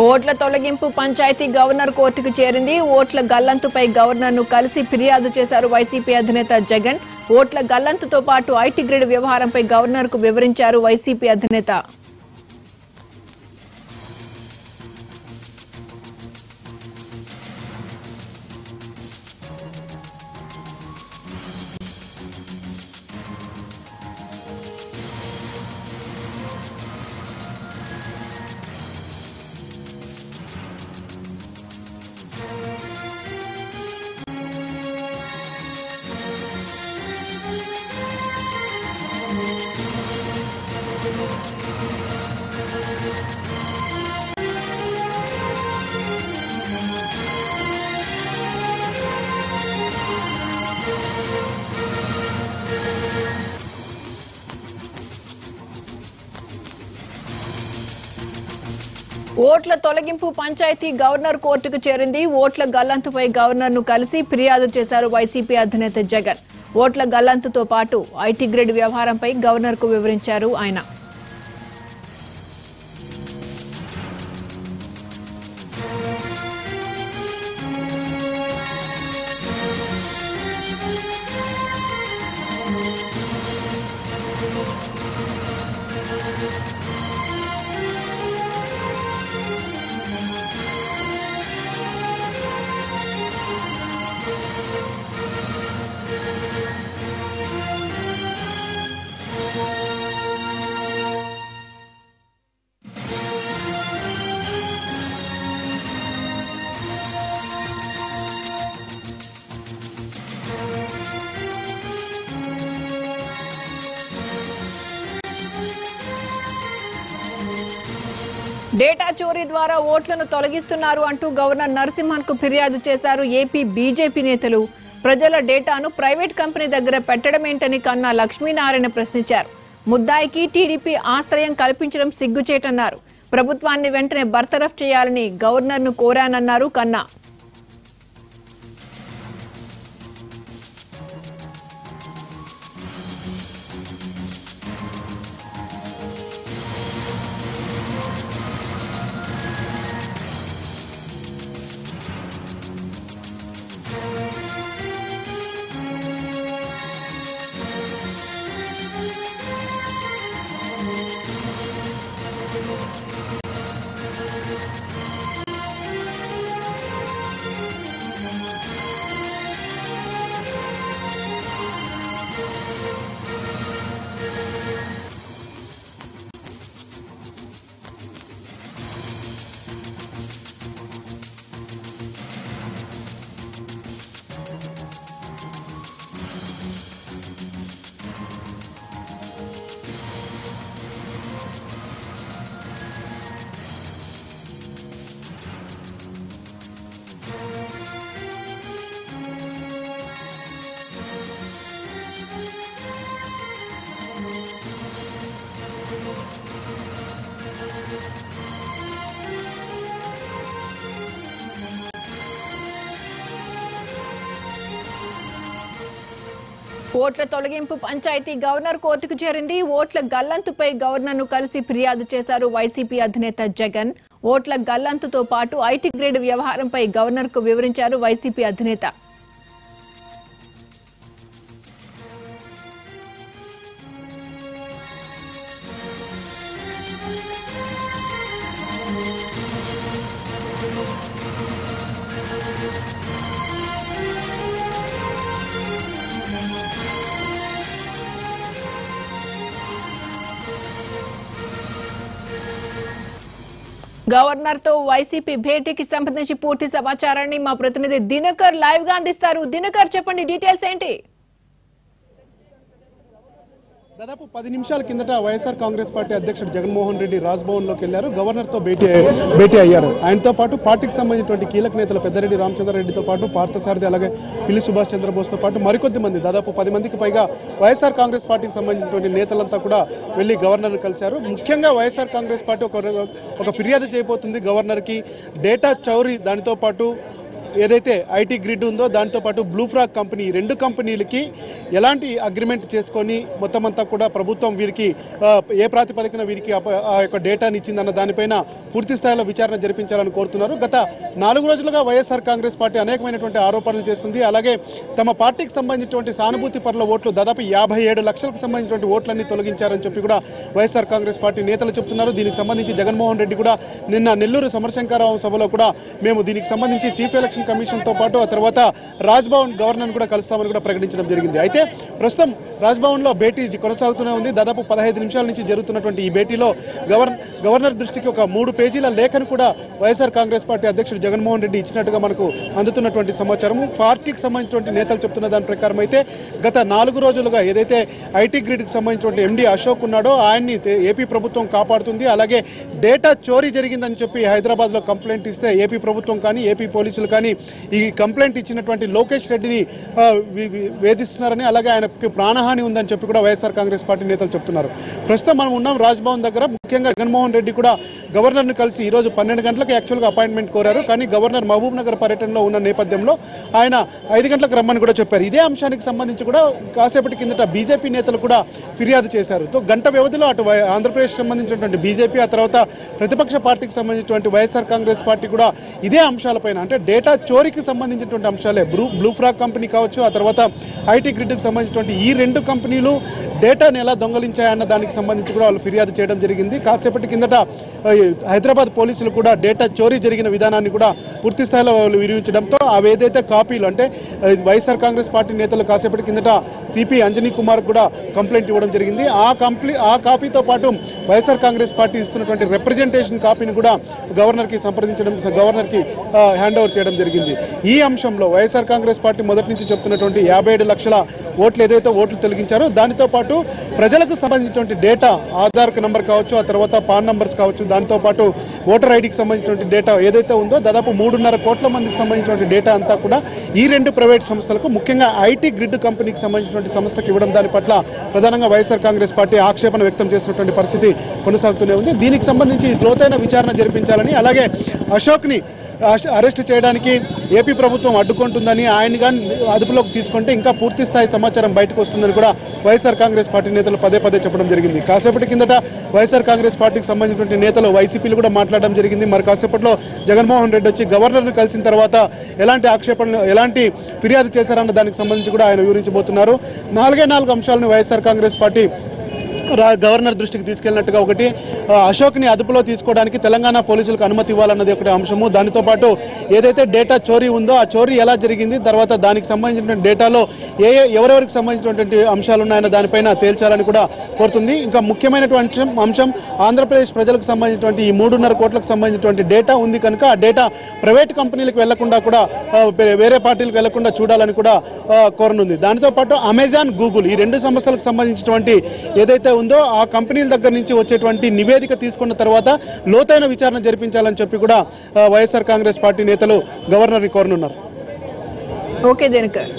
ఓట్ల తొలగింపు పంచాయతీ గవర్నర్ కోర్టుకు చేరింది. ఓట్ల గల్లంతుపై గవర్నర్ను కలిసి ఫిర్యాదు చేశారు వైసీపీ అధినేత జగన్. ఓట్ల గల్లంతుతో పాటు ఐటీ గ్రిడ్ వ్యవహారంపై గవర్నర్కు వివరించారు వైసీపీ అధినేత. ఓట్ల తొలగింపు పంచాయతీ గవర్నర్ కోర్టుకు చేరింది. ఓట్ల గల్లంతుపై గవర్నర్ను కలిసి ఫిర్యాదు చేశారు వైసీపీ అధినేత జగన్. ఓట్ల గల్లంతుతో పాటు ఐటీ గ్రిడ్ వ్యవహారంపై గవర్నర్కు వివరించారు ఆయన. డేటా చోరీ ద్వారా ఓట్లను తొలగిస్తున్నారు అంటూ గవర్నర్ నరసింహన్ కు ఫిర్యాదు చేశారు ఏపీ బీజేపీ నేతలు. ప్రజల డేటాను ప్రైవేట్ కంపెనీ దగ్గర పెట్టడమేంటని కన్నా లక్ష్మీనారాయణ ప్రశ్నించారు. ముద్దాయికి టీడీపీ ఆశ్రయం కల్పించడం సిగ్గుచేటన్నారు. ప్రభుత్వాన్ని వెంటనే బర్తరఫ్ చేయాలని గవర్నర్ను కోరానన్నారు కన్నా. ఓట్ల తొలగింపు పంచాయతీ గవర్నర్ కోర్టుకు చేరింది. ఓట్ల గల్లంతుపై గవర్నర్ను కలిసి ఫిర్యాదు చేశారు వైసీపీ అధినేత జగన్. ఓట్ల గల్లంతుతో పాటు ఐటీ గ్రిడ్ వ్యవహారంపై గవర్నర్కు వివరించారు వైసీపీ అధినేత. గవర్నర్ తో వైసీపీ భేటీకి సంబంధించి పూర్తి సమాచారాన్ని మా ప్రతినిధి దినకర్ లైవ్ గా అందిస్తారు. దినకర్, చెప్పండి, డీటెయిల్స్ ఏంటి? దాదాపు 10 నిమిషాల కిందట వైఎస్ఆర్ కాంగ్రెస్ పార్టీ అధ్యక్షుడు జగన్మోహన్ రెడ్డి రాజ్భవన్లోకి వెళ్లారు. గవర్నర్తో భేటీ అయ్యారు. ఆయనతో పాటు పార్టీకి సంబంధించినటువంటి కీలక నేతలు పెద్దిరెడ్డి రామచంద్రారెడ్డితో పాటు పార్థసారథి, అలాగే పిల్లి సుభాష్ చంద్రబోస్తో పాటు మరికొద్ది మంది, దాదాపు 10 మందికి పైగా వైఎస్ఆర్ కాంగ్రెస్ పార్టీకి సంబంధించినటువంటి నేతలంతా కూడా వెళ్లి గవర్నర్ను కలిశారు. ముఖ్యంగా వైఎస్ఆర్ కాంగ్రెస్ పార్టీ ఒక ఫిర్యాదు చేయబోతుంది గవర్నర్కి. డేటా చౌరీ, దానితో పాటు ఏదైతే ఐటీ గ్రిడ్ ఉందో దాంతో పాటు బ్లూ ఫ్రాగ్ కంపెనీ, రెండు కంపెనీలకి ఎలాంటి అగ్రిమెంట్ చేసుకొని మొత్తం అంతా కూడా ప్రభుత్వం వీరికి ఏ ప్రాతిపదికన వీరికి ఆ యొక్క డేటాని ఇచ్చిందన్న దానిపైన పూర్తి స్థాయిలో విచారణ జరిపించాలని కోరుతున్నారు. గత 4 రోజులుగా వైఎస్ఆర్ కాంగ్రెస్ పార్టీ అనేకమైనటువంటి ఆరోపణలు చేస్తుంది. అలాగే తమ పార్టీకి సంబంధించినటువంటి సానుభూతి పరుల ఓట్లు దాదాపు 57 లక్షలకు సంబంధించినటువంటి ఓట్లన్నీ తొలగించారని చెప్పి కూడా వైఎస్ఆర్ కాంగ్రెస్ పార్టీ నేతలు చెప్తున్నారు. దీనికి సంబంధించి జగన్మోహన్ రెడ్డి కూడా నిన్న నెల్లూరు సమరశంకరరావు సభలో కూడా మేము దీనికి సంబంధించి చీఫ్ ఎలక్షన్ కమిషన్తో పాటు ఆ తర్వాత రాజ్భవన్ గవర్నర్ను కూడా కలుస్తామని కూడా ప్రకటించడం జరిగింది. అయితే ప్రస్తుతం రాజ్భవన్లో భేటీ కొనసాగుతూనే ఉంది. దాదాపు 15 నిమిషాల నుంచి జరుగుతున్నటువంటి ఈ భేటీలో గవర్నర్ దృష్టికి ఒక 3 పేజీల లేఖను కూడా వైఎస్ఆర్ కాంగ్రెస్ పార్టీ అధ్యక్షుడు జగన్మోహన్ రెడ్డి ఇచ్చినట్టుగా మనకు అందుతున్నటువంటి సమాచారము. పార్టీకి సంబంధించినటువంటి నేతలు చెప్తున్న దాని ప్రకారం అయితే గత 4 రోజులుగా ఏదైతే ఐటీ గ్రిడ్కి సంబంధించినటువంటి ఎండి అశోక్ ఉన్నాడో ఆయన్ని ఏపీ ప్రభుత్వం కాపాడుతుంది. అలాగే డేటా చోరీ జరిగిందని చెప్పి హైదరాబాద్లో కంప్లైంట్ ఇస్తే ఏపీ ప్రభుత్వం కానీ ఏపీ పోలీసులు కానీ ఈ కంప్లైంట్ ఇచ్చినటువంటి లోకేష్ రెడ్డిని వేధిస్తున్నారని, అలాగే ఆయనకు ప్రాణహాని ఉందని చెప్పి కూడా వైఎస్ఆర్ కాంగ్రెస్ పార్టీ నేతలు చెప్తున్నారు. ప్రస్తుతం మనం ఉన్నాం రాజ్భవన్ దగ్గర. ముఖ్యంగా జగన్మోహన్ రెడ్డి కూడా గవర్నర్ను కలిసి ఈరోజు 12 గంటలకు యాక్చువల్గా అపాయింట్మెంట్ కోరారు. కానీ గవర్నర్ మహబూబ్ నగర్ పర్యటనలో ఉన్న నేపథ్యంలో ఆయన 5 గంటలకు రమ్మని కూడా చెప్పారు. ఇదే అంశానికి సంబంధించి కూడా కాసేపటి కిందట బీజేపీ నేతలు కూడా ఫిర్యాదు చేశారు. గంట వ్యవధిలో అటు ఆంధ్రప్రదేశ్ సంబంధించినటువంటి బీజేపీ, ఆ తర్వాత ప్రతిపక్ష పార్టీకి సంబంధించినటువంటి వైఎస్ఆర్ కాంగ్రెస్ పార్టీ కూడా ఇదే అంశాలపైన, అంటే డేటా చోరీకి సంబంధించినటువంటి అంశాలే, బ్లూ ఫ్రాగ్ కంపెనీ కావచ్చు, ఆ తర్వాత ఐటీ గ్రిడ్కి సంబంధించినటువంటి ఈ 2 కంపెనీలు డేటాను ఎలా దొంగలించాయన్న దానికి సంబంధించి కూడా వాళ్ళు ఫిర్యాదు చేయడం జరిగింది. కాసేపటి కిందట హైదరాబాద్ పోలీసులు కూడా డేటా చోరీ జరిగిన విధానాన్ని కూడా పూర్తి స్థాయిలో వాళ్ళు వివరించడంతో అవి ఏదైతే కాపీలు, అంటే వైఎస్ఆర్ కాంగ్రెస్ పార్టీ నేతలు కాసేపటి కిందట సిపి అంజనీ కుమార్ కూడా కంప్లైంట్ ఇవ్వడం జరిగింది. ఆ కాపీతో పాటు వైఎస్ఆర్ కాంగ్రెస్ పార్టీ ఇస్తున్నటువంటి రిప్రజెంటేషన్ కాపీని కూడా గవర్నర్కి గవర్నర్కి హ్యాండ్ ఓవర్ చేయడం జరిగింది. ఈ అంశంలో వైఎస్ఆర్ కాంగ్రెస్ పార్టీ మొదటి నుంచి చెప్తున్నటువంటి 57 లక్షల ఓట్లు ఏదైతే ఓట్లు తొలగించారో దానితో పాటు ప్రజలకు సంబంధించినటువంటి డేటా, ఆధార్ నంబర్ కావచ్చు, ఆ తర్వాత పాన్ నంబర్స్ కావచ్చు, దాంతో పాటు ఓటర్ ఐడికి సంబంధించినటువంటి డేటా ఏదైతే ఉందో దాదాపు 3.5 కోట్ల మందికి సంబంధించినటువంటి డేటా అంతా కూడా ఈ 2 ప్రైవేట్ సంస్థలకు, ముఖ్యంగా ఐటీ గ్రిడ్ కంపెనీకి సంబంధించినటువంటి సంస్థకు ఇవ్వడం దాని పట్ల ప్రధానంగా వైఎస్ఆర్ కాంగ్రెస్ పార్టీ ఆక్షేపణ వ్యక్తం చేస్తున్నటువంటి పరిస్థితి కొనసాగుతూనే ఉంది. దీనికి సంబంధించి లోతైన విచారణ జరిపించాలని, అలాగే అశోక్ని అరెస్ట్ చేయడానికి ఏపీ ప్రభుత్వం అడ్డుకుంటుందని, ఆయన కానీ అదుపులోకి తీసుకుంటే ఇంకా పూర్తి స్థాయి సమాచారం బయటకు వస్తుందని కూడా వైఎస్ఆర్ కాంగ్రెస్ పార్టీ నేతలు పదే చెప్పడం జరిగింది. కాసేపటి కిందట వైఎస్ఆర్ కాంగ్రెస్ పార్టీకి సంబంధించినటువంటి నేతలు వైసీపీలు కూడా మాట్లాడడం జరిగింది. మరి కాసేపట్లో జగన్మోహన్ రెడ్డి వచ్చి గవర్నర్ను కలిసిన తర్వాత ఎలాంటి ఆక్షేపణలు, ఎలాంటి ఫిర్యాదు చేశారన్న దానికి సంబంధించి కూడా ఆయన వివరించబోతున్నారు. 4 అంశాలను వైఎస్ఆర్ కాంగ్రెస్ పార్టీ గవర్నర్ దృష్టికి తీసుకెళ్లినట్టుగా, ఒకటి అశోక్ని అదుపులో తీసుకోవడానికి తెలంగాణ పోలీసులకు అనుమతి ఇవ్వాలన్నది ఒకటి అంశము. దానితో పాటు ఏదైతే డేటా చోరీ ఉందో ఆ చోరీ ఎలా జరిగింది, తర్వాత దానికి సంబంధించిన డేటాలో ఎవరెవరికి సంబంధించినటువంటి అంశాలు ఉన్నాయన్న దానిపైన తేల్చాలని కూడా కోరుతుంది. ఇంకా ముఖ్యమైనటువంటి అంశం ఆంధ్రప్రదేశ్ ప్రజలకు సంబంధించినటువంటి ఈ 3.5 కోట్లకు సంబంధించినటువంటి డేటా ఉంది కనుక ఆ డేటా ప్రైవేట్ కంపెనీలకు వెళ్లకుండా కూడా, వేరే పార్టీలకు వెళ్లకుండా చూడాలని కూడా కోరనుంది. దానితో పాటు అమెజాన్, గూగుల్ ఈ 2 సంస్థలకు సంబంధించినటువంటి ఏదైతే ఉందో ఆ కంపెనీల దగ్గర నుంచి వచ్చేటువంటి నివేదిక తీసుకున్న తర్వాత లోతైన విచారణ జరిపించాలని చెప్పి కూడా వైఎస్ఆర్ కాంగ్రెస్ పార్టీ నేతలు గవర్నర్ని కోరనున్నారు. ఓకే దినకర్.